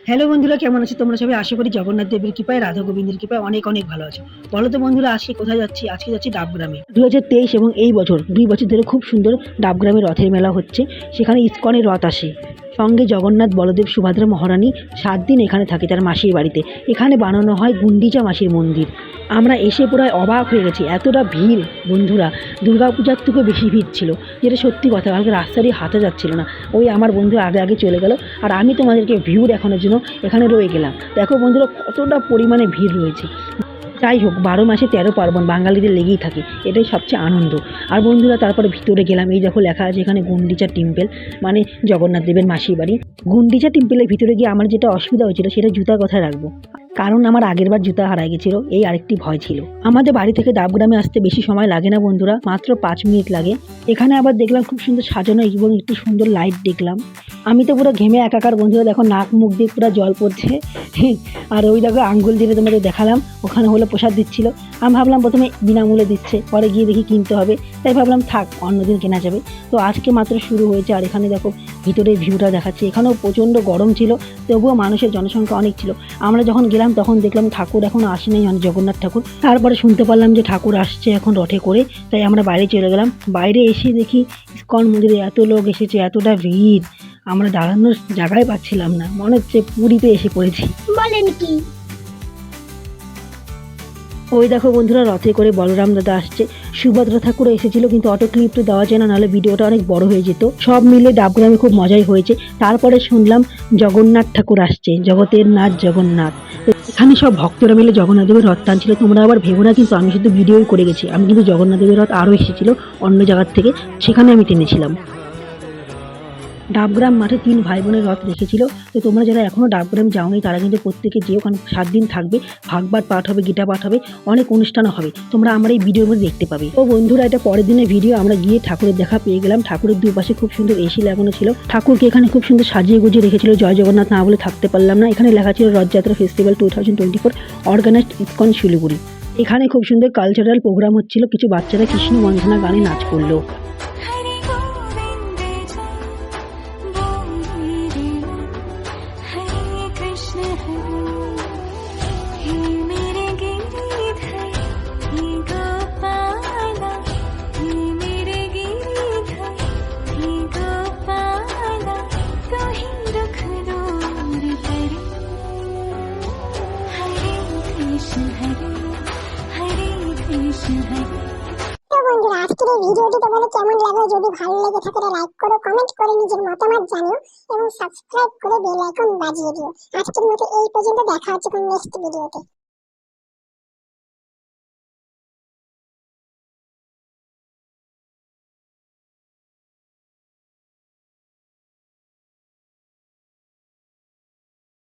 Hello বন্ধুরা, কেমন আছো তোমরা সবাই? আশা করি জগন্নাথ দেবের কৃপায়, রাধা গোবিন্দের কৃপায় অনেক অনেক ভালো আছো। বলো তো বন্ধুরা, আজকে কোথায় যাচ্ছি? আজকে যাচ্ছি ডাবগ্রামে। 2023 এবং এই বছর 2 বছর ধরে খুব সুন্দর ডাবগ্রামে রথের মেলা হচ্ছে। সেখানে ইসকনের রথ আসে, সঙ্গে জগন্নাথ, বলদেব, সুভদ্রা মহারানী 7 দিন এখানে থাকে তার মাসির বাড়িতে। এখানে বানানো হয় গুন্ডিচা মাসির মন্দির। আমরা এসে পুরো অবাক হয়ে গেছি, এতটা ভিড় বন্ধুরা! দুর্গাপূজার থেকেও বেশি ভিড় ছিল, যেটা সত্যি কথা। আমাকে রাস্তা দিয়ে হাঁটা যাচ্ছিল না। ওই আমার বন্ধু আগে আগে চলে গেল, আর আমি তোমাদেরকে ভিউ দেখানোর জন্য এখানে রয়ে গেলাম। দেখো বন্ধুরা, কতটা পরিমাণে ভিড় রয়েছে। যাই হোক, 12 মাসে 13 পার্বণ বাঙালিদের লেগেই থাকে, এটাই সবচেয়ে আনন্দ। আর বন্ধুরা, তারপরে ভিতরে গেলাম। এই দেখো লেখা আছে এখানে গুন্ডিচা টেম্পল, মানে জগন্নাথ দেবের মাসির বাড়ি। গুন্ডিচা টেম্পলের ভিতরে গিয়ে আমার যেটা অসুবিধা হয়েছিল সেটা জুতার কথায় রাখবো, কারণ আমার আগের বার জুতা হারাই গেছিল, এই আরেকটি ভয় ছিল। আমাদের বাড়ি থেকে ডাবগ্রামে আসতে বেশি সময় লাগে না বন্ধুরা, মাত্র 5 মিনিট লাগে। এখানে আবার দেখলাম খুব সুন্দর সাজানো এবং একটু সুন্দর লাইট দেখলাম। আমি তো পুরো ঘেমে একাকার বন্ধুরা, দেখো নাক মুখ দিয়ে পুরো জল পড়ছে। আর ওই দেখো আঙ্গুল দিয়ে তোমাদের দেখালাম, ওখানে হলো প্রসাদ দিচ্ছিল। আমি ভাবলাম প্রথমে বিনামূল্যে দিচ্ছে, পরে গিয়ে দেখি কিনতে হবে, তাই ভাবলাম থাক, অন্যদিন কেনা যাবে। তো আজকে মাত্র শুরু হয়েছে। আর এখানে দেখো ভিতরের ভিউটা দেখাচ্ছে। এখানেও প্রচণ্ড গরম ছিল, তবুও মানুষের জনসংখ্যা অনেক ছিল। আমরা যখন গেলাম তখন দেখলাম ঠাকুর এখনও আসেনি, জগন্নাথ ঠাকুর। তারপরে শুনতে পারলাম যে ঠাকুর আসছে এখন রথে করে, তাই আমরা বাইরে চলে গেলাম। বাইরে এসে দেখি ইসকন মন্দিরে এত লোক এসেছে, এতটা ভিড়, আমরা দাঁড়ানোর জায়গায় পাচ্ছিলাম না, মনে হচ্ছে পুরীতে এসে পড়েছি। বলেন কি? ওই দেখো বন্ধুরা, রথে করে বলরাম দাদা আসছে, সুভদ্রা ঠাকুরও এসেছিল, কিন্তু অটো ক্লিপ তো দেওয়া যায় না, নাহলে ভিডিওটা অনেক বড় হয়ে যেত। সব মিলে ডাবগ্রামে খুব মজাই হয়েছে। তারপরে শুনলাম জগন্নাথ ঠাকুর আসছে, জগতের নাথ জগন্নাথ। তো এখানে সব ভক্তরা মিলে জগন্নাথ দেবের রথ টানছিল। তোমরা আবার ভেবো না কিন্তু আমি শুধু ভিডিওই করে গেছি, আমি কিন্তু জগন্নাথ দেবের রথ আরও এসেছিল অন্য জায়গার থেকে, সেখানে আমি টেনেছিলাম। ডাবগ্রাম মাঠে 3 ভাই বোনের রথ রেখেছিল। তো তোমরা যারা এখনও ডাবগ্রাম যাওনি তারা কিন্তু প্রত্যেকে যেও, কারণ 7 দিন থাকবে, ভাগবত পাঠ হবে, গীতা পাঠ হবে, অনেক অনুষ্ঠানও হবে, তোমরা আমার এই ভিডিওর মধ্যে দেখতে পাবে। তো বন্ধুরা, এটা পরের দিনের ভিডিও। আমরা গিয়ে ঠাকুরের দেখা পেয়ে গেলাম। ঠাকুরের দুপাশে খুব সুন্দর এসি লাগানো ছিল। ঠাকুরকে এখানে খুব সুন্দর সাজিয়ে গুজিয়ে রেখেছিল। জয় জগন্নাথ না বলে থাকতে পারলাম না। এখানে লেখা ছিল Rathyatra festival 2024 organised ISKCON Siliguri. এখানে খুব সুন্দর কালচারাল প্রোগ্রাম হচ্ছিল। কিছু বাচ্চারা কৃষ্ণ বন্দনা গানে নাচ করলো। তো বন্ধুরা, আজকের এই ভিডিওটি তোমাদের কেমন লাগলো? যদি ভালো লেগে থাকে তাহলে লাইক করো, কমেন্ট করে নিজের মতামত জানিও এবং সাবস্ক্রাইব করে বেল আইকন বাজিয়ে দিও। আজকের মতো এই পর্যন্ত, দেখা হচ্ছে কোন নেক্সট ভিডিওতে।